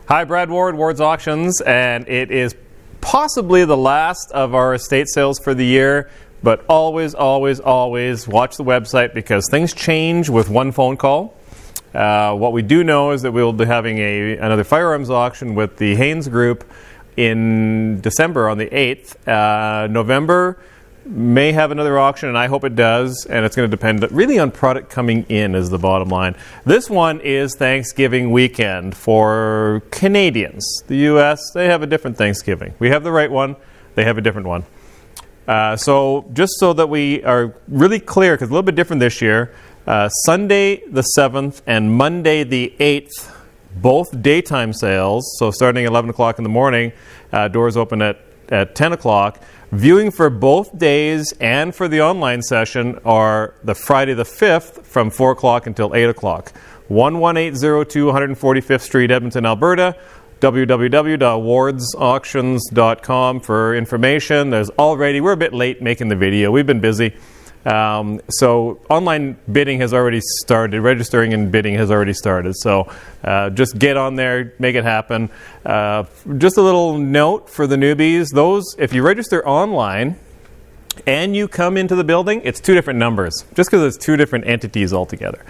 Hi, Brad Ward, Ward's Auctions, and it is possibly the last of our estate sales for the year, but always, always, always watch the website because things change with one phone call. What we do know is that we will be having another firearms auction with the Haynes Group in December on the 8th. November may have another auction, and I hope it does, and it's going to depend really on product coming in is the bottom line. This one is Thanksgiving weekend for Canadians. The U.S., they have a different Thanksgiving. We have the right one. They have a different one. So just so that we are really clear, because it's a little bit different this year, Sunday the 7th and Monday the 8th, both daytime sales, so starting at 11 o'clock in the morning, doors open at 10 o'clock. Viewing for both days and for the online session are the Friday the 5th from 4 o'clock until 8 o'clock. 11802 145th Street, Edmonton, Alberta. www.wardsauctions.com for information. We're a bit late making the video. We've been busy. So online bidding has already started. Registering and bidding has already started. So just get on there, make it happen. Just a little note for the newbies. If you register online and you come into the building, it's two different numbers. Just because it's two different entities altogether.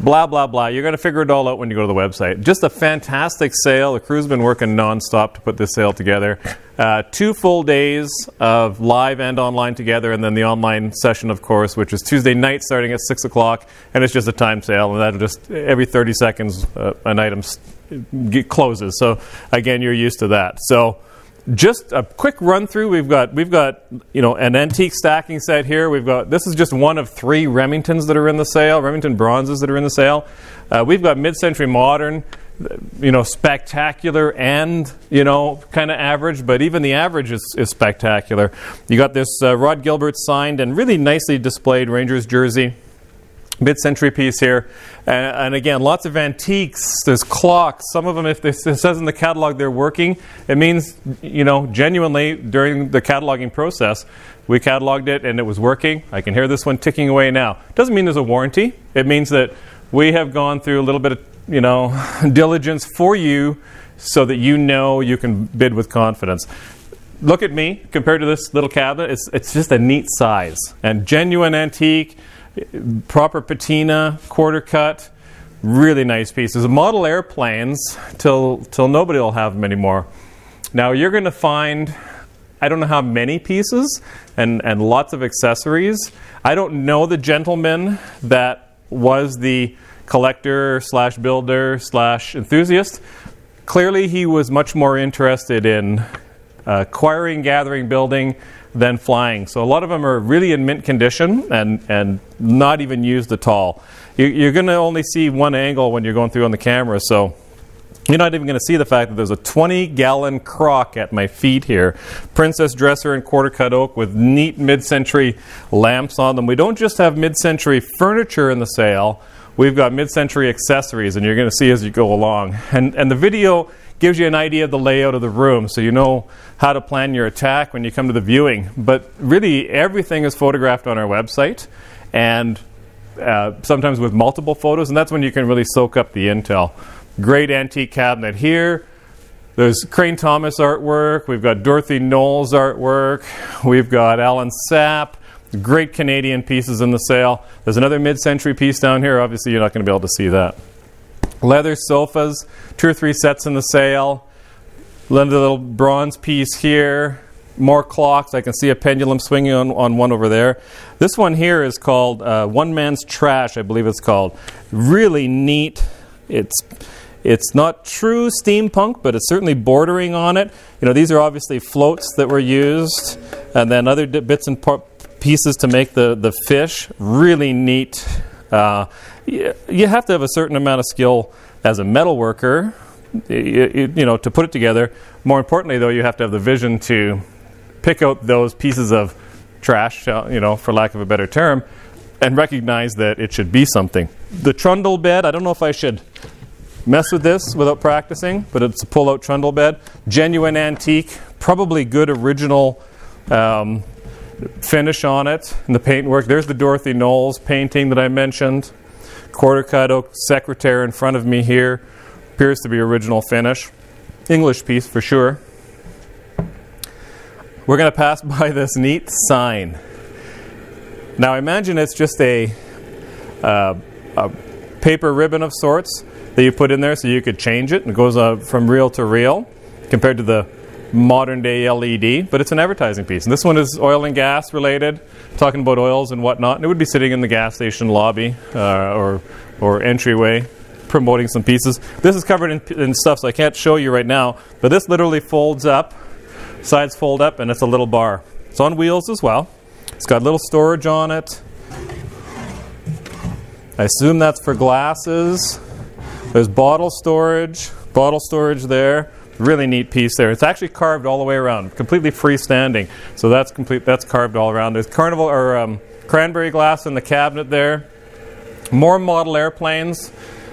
Blah, blah, blah. You're going to figure it all out when you go to the website. Just a fantastic sale. The crew's been working nonstop to put this sale together. 2 full days of live and online together, and then the online session, of course, which is Tuesday night starting at 6 o'clock, and it's just a time sale, and that'll just, every 30 seconds, an item closes. So, again, you're used to that. So, just a quick run through. We've got an antique stacking set here. This is just one of 3 Remingtons that are in the sale, Remington bronzes that are in the sale. We've got mid-century modern, spectacular and kind of average, but even the average is spectacular. You got this Rod Gilbert signed and really nicely displayed Rangers jersey. Mid-century piece here, and again, lots of antiques. There's clocks. Some of them, if it says in the catalog they're working, it means, genuinely during the cataloging process, we cataloged it and it was working. I can hear this one ticking away now. Doesn't mean there's a warranty. It means that we have gone through a little bit of, diligence for you so that you can bid with confidence. Look at me compared to this little cabinet. It's just a neat size and genuine antique. Proper patina, quarter cut, really nice pieces. Model airplanes till nobody will have them anymore. Now you're going to find, I don't know how many pieces and lots of accessories. I don't know the gentleman that was the collector slash builder slash enthusiast. Clearly he was much more interested in acquiring, gathering, building than flying. So a lot of them are really in mint condition and not even used at all. You're going to only see one angle when you're going through on the camera, so you're not even going to see the fact that there's a 20-gallon crock at my feet here. Princess dresser in quarter-cut oak with neat mid-century lamps on them. We don't just have mid-century furniture in the sale. We've got mid-century accessories, and you're going to see as you go along. And the video gives you an idea of the layout of the room, so you know how to plan your attack when you come to the viewing. But really, everything is photographed on our website, and sometimes with multiple photos, and that's when you can really soak up the intel. Great antique cabinet here. There's Crane Thomas artwork. We've got Dorothy Knowles artwork. We've got Alan Sapp. Great Canadian pieces in the sale. There's another mid-century piece down here. Obviously, you're not going to be able to see that. Leather sofas, 2 or 3 sets in the sale. Another little bronze piece here. More clocks. I can see a pendulum swinging on one over there. This one here is called One Man's Trash, I believe it's called. Really neat. It's not true steampunk, but it's certainly bordering on it. These are obviously floats that were used, and then other bits and pieces to make the fish. Really neat. You have to have a certain amount of skill as a metal worker, to put it together. More importantly, though, you have to have the vision to pick out those pieces of trash, for lack of a better term, and recognize that it should be something. The trundle bed, I don't know if I should mess with this without practicing, but it's a pull-out trundle bed. Genuine antique, probably good original finish on it and the paintwork. There's the Dorothy Knowles painting that I mentioned. Quarter cut oak secretary in front of me here. Appears to be original finish. English piece for sure. We're going to pass by this neat sign. Now imagine it's just a paper ribbon of sorts that you put in there so you could change it. And it goes from reel to reel compared to the modern day LED, but it's an advertising piece. And this one is oil and gas related, talking about oils and whatnot. And it would be sitting in the gas station lobby or entryway, promoting some pieces. This is covered in stuff, so I can't show you right now, but this literally folds up, sides fold up, and it's a little bar. It's on wheels as well. It's got a little storage on it. I assume that's for glasses. There's bottle storage there. Really neat piece there. It's actually carved all the way around, completely freestanding. So that's carved all around. There's carnival or cranberry glass in the cabinet there. More model airplanes,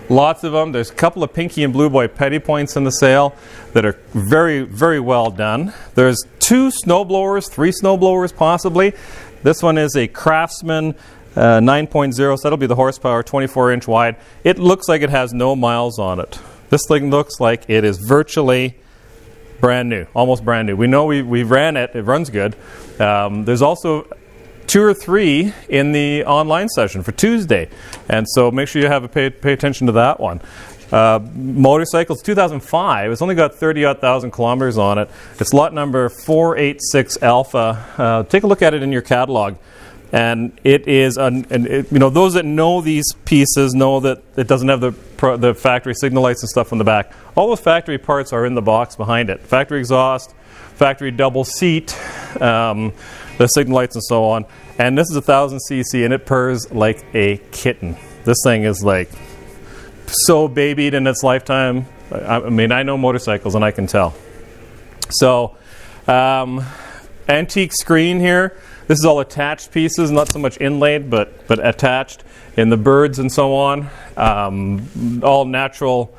lots of them. There's a couple of Pinky and Blue Boy petty points in the sale that are very, very well done. There's 2 snowblowers, 3 snowblowers possibly. This one is a Craftsman 9.0, so that'll be the horsepower, 24-inch wide. It looks like it has no miles on it. This thing looks like it is virtually brand new, almost brand new. We know we ran it. It runs good. There's also 2 or 3 in the online session for Tuesday, and so make sure you have pay attention to that one. Motorcycles, 2005. It's only got 30,000 kilometers on it. It's lot number 486 Alpha. Take a look at it in your catalog. And it is, those that know these pieces know that it doesn't have the factory signal lights and stuff on the back. All those factory parts are in the box behind it. Factory exhaust, factory double seat, the signal lights and so on. And this is 1000 cc and it purrs like a kitten. This thing is like so babied in its lifetime. I mean, I know motorcycles and I can tell. So, antique screen here. This is all attached pieces, not so much inlaid, but attached in the birds and so on. All natural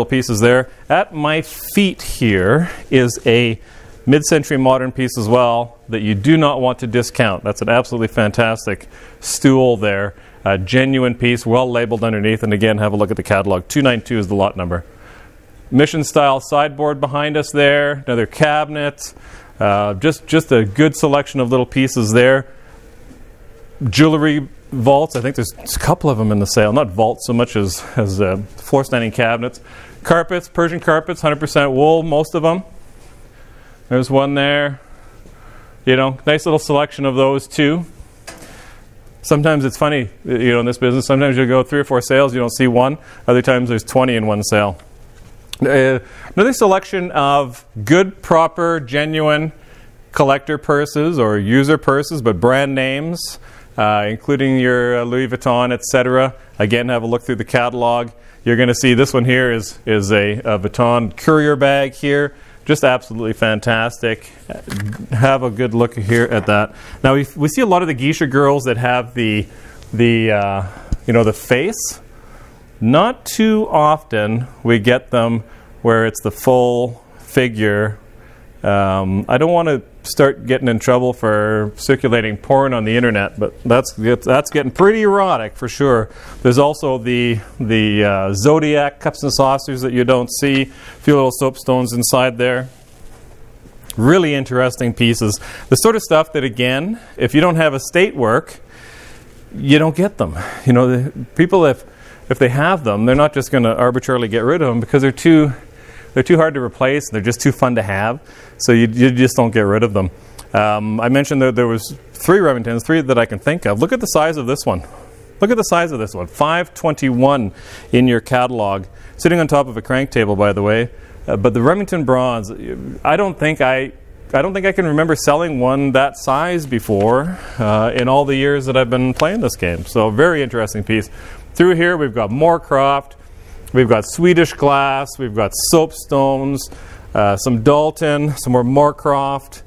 pieces there. At my feet here is a mid-century modern piece as well that you do not want to discount. That's an absolutely fantastic stool there. A genuine piece, well labeled underneath. And again, have a look at the catalog. 292 is the lot number. Mission-style sideboard behind us there. Another cabinet. Just a good selection of little pieces there. Jewellery vaults. I think there's a couple of them in the sale. Not vaults so much as floor standing cabinets. Carpets, Persian carpets, 100% wool, most of them. There's one there. Nice little selection of those too. Sometimes it's funny, in this business. Sometimes you go 3 or 4 sales, you don't see one. Other times there's 20 in one sale. Another selection of good, proper, genuine collector purses or user purses, but brand names, including your Louis Vuitton, etc. Again, have a look through the catalog. You're going to see this one here is a Vuitton courier bag here. Just absolutely fantastic. Have a good look here at that. Now we see a lot of the geisha girls that have the face. Not too often we get them where it's the full figure. I don't want to start getting in trouble for circulating porn on the internet, but that's getting pretty erotic for sure. There's also the Zodiac cups and saucers that you don't see. A few little soapstones inside there. Really interesting pieces. The sort of stuff that, again, if you don't have estate work, you don't get them. The people, if they have them, they're not just going to arbitrarily get rid of them because they're too hard to replace. They're just too fun to have. So you just don't get rid of them. I mentioned that there was 3 Remingtons, 3 that I can think of. Look at the size of this one. Look at the size of this one. 521 in your catalog. Sitting on top of a crank table, by the way. But the Remington Bronze, I don't think I can remember selling one that size before in all the years that I've been playing this game. So very interesting piece. Through here we've got Moorcroft, we've got Swedish glass, we've got soapstones, some Dalton, some more Moorcroft.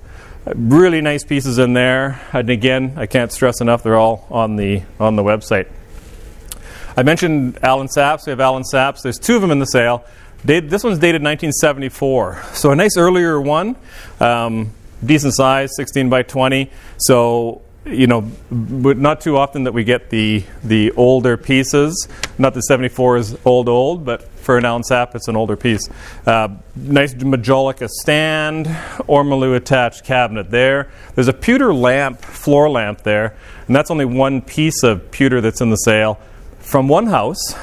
Really nice pieces in there. And again, I can't stress enough, they're all on the website. I mentioned Allen Saps. We have Allen Saps. There's 2 of them in the sale. This one's dated 1974. So a nice earlier one. Decent size, 16 by 20. So, but not too often that we get the older pieces. Not that 74 is old, but for an Allen sap. It's an older piece. Nice Majolica stand, ormolu attached cabinet there. There's a pewter lamp, floor lamp there, and that's only one piece of pewter that's in the sale from one house.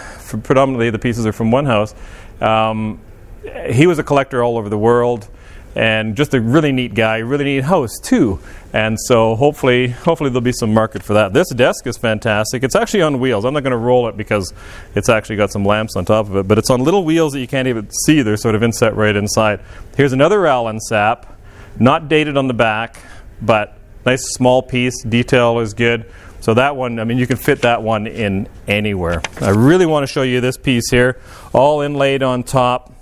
Predominantly the pieces are from one house. He was a collector all over the world, and just a really neat guy, really neat house too. And so hopefully there'll be some market for that. This desk is fantastic. It's actually on wheels. I'm not going to roll it because it's actually got some lamps on top of it, but it's on little wheels that you can't even see. They're sort of inset right inside. Here's another Allen sap, not dated on the back, but nice small piece. Detail is good. So that one, I mean, you can fit that one in anywhere. I really want to show you this piece here, all inlaid on top.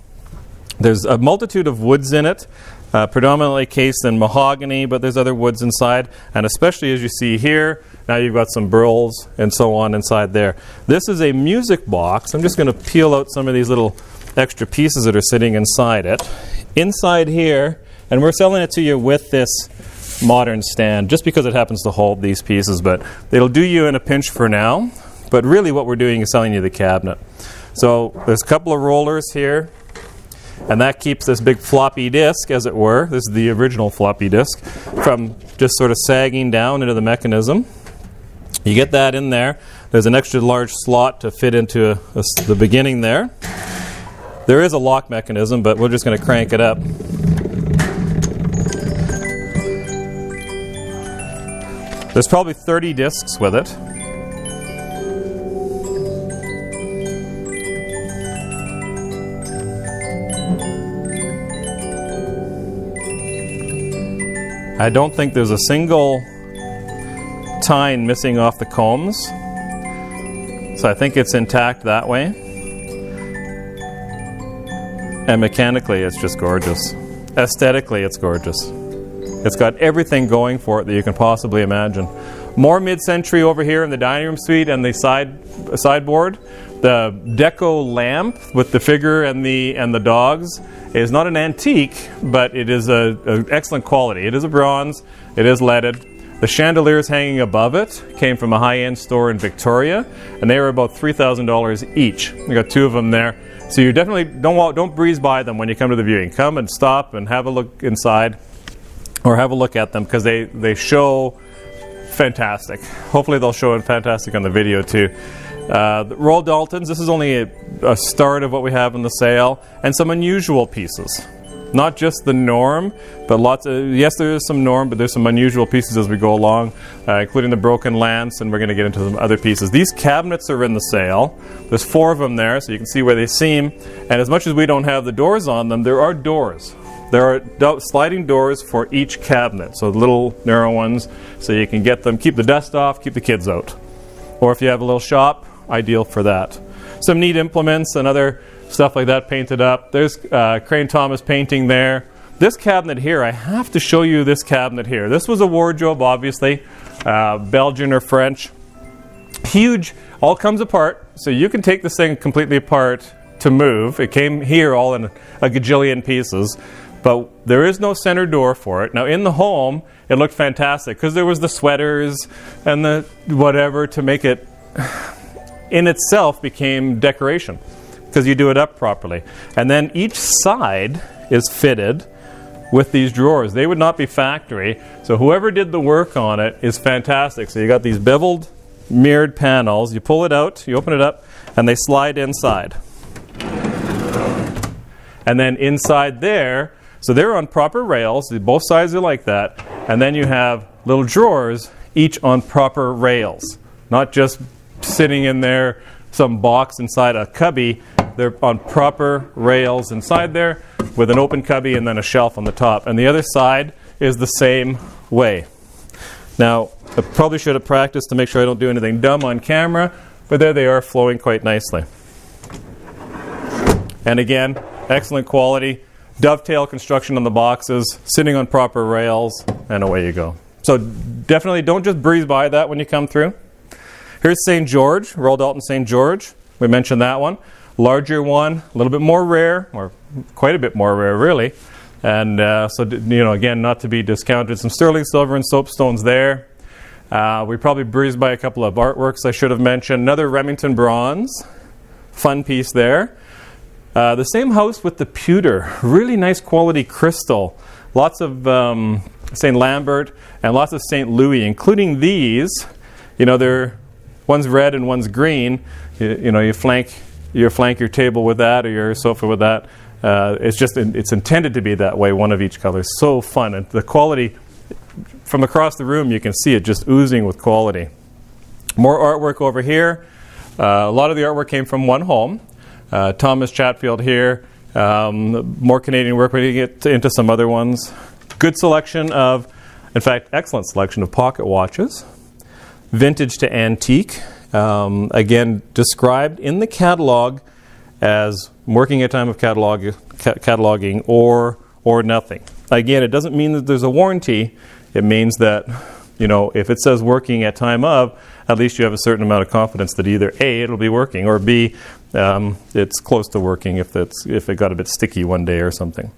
There's a multitude of woods in it, predominantly cased in mahogany, but there's other woods inside, and especially as you see here, now you've got some burls and so on inside there. This is a music box. I'm just going to peel out some of these little extra pieces that are sitting inside it. Inside here, and we're selling it to you with this modern stand just because it happens to hold these pieces, but it'll do you in a pinch for now. But really what we're doing is selling you the cabinet. So there's a couple of rollers here, and that keeps this big floppy disk, as it were, this is the original floppy disk, from just sort of sagging down into the mechanism. You get that in there. There's an extra large slot to fit into the beginning there. There is a lock mechanism, but we're just going to crank it up. There's probably 30 discs with it. I don't think there's a single tine missing off the combs, so I think it's intact that way. And mechanically it's just gorgeous. Aesthetically it's gorgeous. It's got everything going for it that you can possibly imagine. More mid-century over here in the dining room suite and the sideboard. The deco lamp with the figure and the dogs is not an antique, but it is a excellent quality. It is a bronze. It is leaded. The chandeliers hanging above it came from a high-end store in Victoria, and they were about $3,000 each. We got two of them there. So you definitely don't breeze by them when you come to the viewing. Come and stop and have a look inside, or have a look at them, because they show fantastic. Hopefully they'll show fantastic on the video too. The Royal Daltons, this is only a start of what we have in the sale, and some unusual pieces. Not just the norm, but yes, there is some norm, but there's some unusual pieces as we go along, including the broken lance, and we're going to get into some other pieces. These cabinets are in the sale. There's 4 of them there, so you can see where they seam. And as much as we don't have the doors on them, there are doors. There are sliding doors for each cabinet, so little narrow ones, so you can get them, keep the dust off, keep the kids out. Or if you have a little shop, ideal for that. Some neat implements and other stuff like that painted up. There's Crane Thomas painting there. This cabinet here, I have to show you this cabinet here. This was a wardrobe, obviously, Belgian or French. Huge, all comes apart, so you can take this thing completely apart to move. It came here all in a gajillion pieces. But there is no center door for it. Now in the home, it looked fantastic because there was the sweaters and the whatever to make it, in itself, became decoration because you do it up properly. And then each side is fitted with these drawers. They would not be factory, so whoever did the work on it is fantastic. So you got these beveled, mirrored panels. You pull it out, you open it up, and they slide inside. And then inside there, so they're on proper rails, both sides are like that, and then you have little drawers, each on proper rails. Not just sitting in there, some box inside a cubby. They're on proper rails inside there, with an open cubby and then a shelf on the top. And the other side is the same way. Now, I probably should have practiced to make sure I don't do anything dumb on camera, but there they are, flowing quite nicely. And again, excellent quality. Dovetail construction on the boxes, sitting on proper rails, and away you go. So definitely don't just breeze by that when you come through. Here's St. George, Royal Dalton St. George. We mentioned that one. Larger one, a little bit more rare, or quite a bit more rare really. And so, you know, again, not to be discounted. Some sterling silver and soapstones there. We probably breezed by a couple of artworks I should have mentioned. Another Remington bronze, fun piece there. The same house with the pewter, really nice quality crystal. Lots of St. Lambert and lots of St. Louis, including these. You know, one's red and one's green. You flank your table with that or your sofa with that. It's intended to be that way, one of each color. So fun. And the quality, from across the room, you can see it just oozing with quality. More artwork over here. A lot of the artwork came from one home. Thomas Chatfield here. More Canadian work. We get into some other ones. Good selection of, in fact, excellent selection of pocket watches. Vintage to antique. Again, described in the catalog as working at time of cataloging or nothing. Again, it doesn't mean that there's a warranty. It means that, if it says working at time of, at least you have a certain amount of confidence that either A, it'll be working, or B, it's close to working if it got a bit sticky one day or something.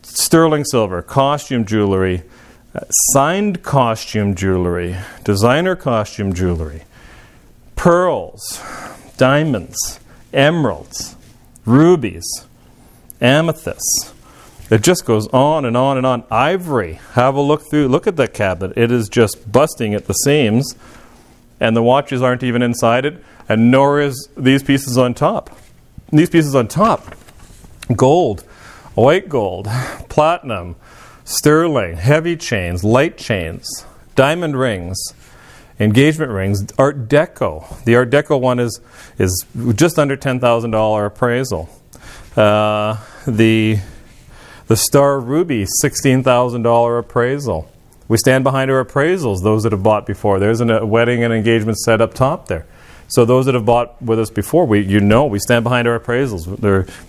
Sterling silver, costume jewelry, signed costume jewelry, designer costume jewelry, pearls, diamonds, emeralds, rubies, amethysts. It just goes on and on and on. Ivory, have a look through. Look at that cabinet. It is just busting at the seams, and the watches aren't even inside it, and nor is these pieces on top. These pieces on top, gold, white gold, platinum, sterling, heavy chains, light chains, diamond rings, engagement rings, Art Deco. The Art Deco one is just under $10,000 appraisal. The Star Ruby, $16,000 appraisal. We stand behind our appraisals, those that have bought before. There's a wedding and engagement set up top there. So those that have bought with us before, we stand behind our appraisals.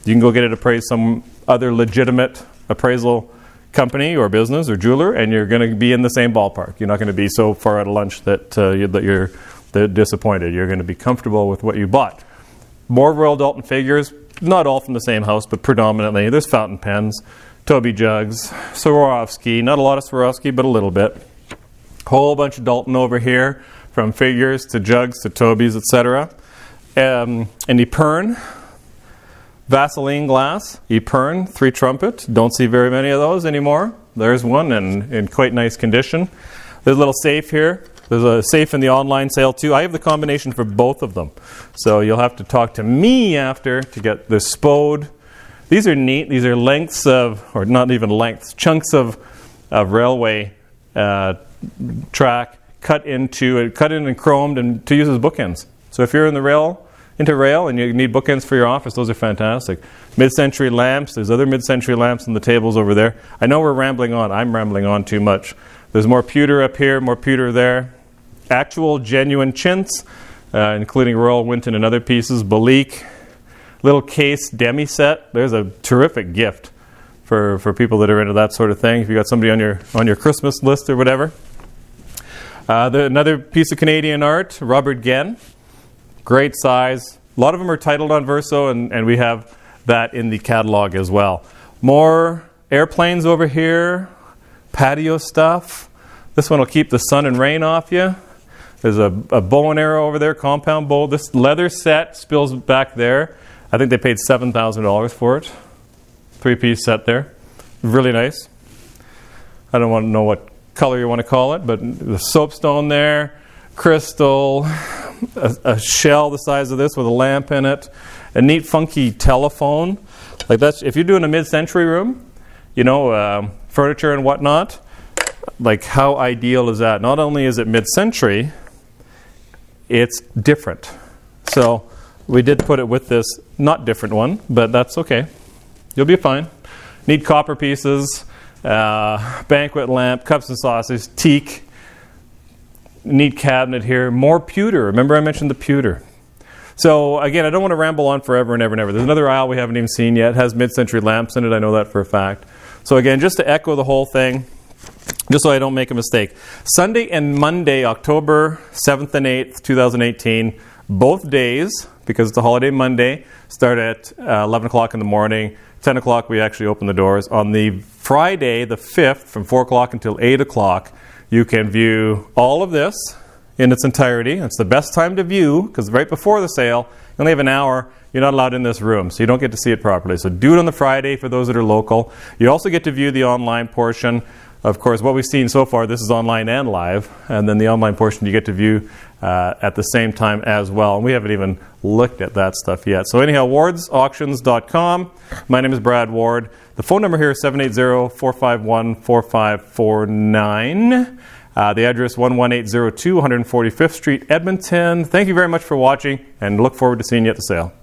You can go get it appraised some other legitimate appraisal company or business or jeweler, and you're going to be in the same ballpark. You're not going to be so far out of lunch that you're disappointed. You're going to be comfortable with what you bought. More Royal Dalton figures, not all from the same house, but predominantly. There's fountain pens, Toby jugs, Swarovski, not a lot of Swarovski, but a little bit. Whole bunch of Dalton over here, from figures to jugs to Tobys, etc. An Ypern, Vaseline glass, Ypern, 3 trumpet. Don't see very many of those anymore. There's one in quite nice condition. There's a little safe here. There's a safe in the online sale too. I have the combination for both of them. So you'll have to talk to me after to get the Spode. These are neat. These are lengths of, or not even lengths, chunks of railway track cut in and chromed and to use as bookends. So if you're into rail and you need bookends for your office, those are fantastic. Mid-century lamps. There's other mid-century lamps on the tables over there. I know we're rambling on. I'm rambling on too much. There's more pewter up here, more pewter there. Actual genuine chintz, including Royal Winton and other pieces. Balique, little case demi set. There's a terrific gift for people that are into that sort of thing. If you got somebody on your Christmas list or whatever. Another piece of Canadian art, Robert Genn. Great size. A lot of them are titled on Verso, and we have that in the catalog as well. More airplanes over here. Patio stuff. This one will keep the sun and rain off you. There's a bow and arrow over there, compound bow. This leather set spills back there. I think they paid $7,000 for it. 3-piece set there. Really nice. I don't want to know what color you want to call it, but the soapstone there, crystal, a shell the size of this with a lamp in it, a neat funky telephone. Like that's, if you're doing a mid-century room, furniture and whatnot, like how ideal is that? Not only is it mid-century, it's different. So we did put it with this not different one, but that's okay. You'll be fine. Neat copper pieces, banquet lamp, cups and saucers, teak, neat cabinet here, more pewter. Remember I mentioned the pewter. So again, I don't want to ramble on forever and ever and ever. There's another aisle we haven't even seen yet. It has mid-century lamps in it. I know that for a fact. So again, just to echo the whole thing, just so I don't make a mistake. Sunday and Monday, October 7th and 8th, 2018, both days, because it's a holiday Monday, start at 11 o'clock in the morning. 10 o'clock we actually open the doors. On the Friday, the 5th, from 4 o'clock until 8 o'clock, you can view all of this in its entirety. It's the best time to view because right before the sale, you only have an hour. You're not allowed in this room, so you don't get to see it properly. So do it on the Friday for those that are local. You also get to view the online portion. Of course, what we've seen so far, this is online and live, and then the online portion you get to view at the same time as well. And we haven't even looked at that stuff yet. So anyhow, wardsauctions.com. My name is Brad Ward. The phone number here is 780-451-4549. The address 11802 145th Street, Edmonton. Thank you very much for watching, and look forward to seeing you at the sale.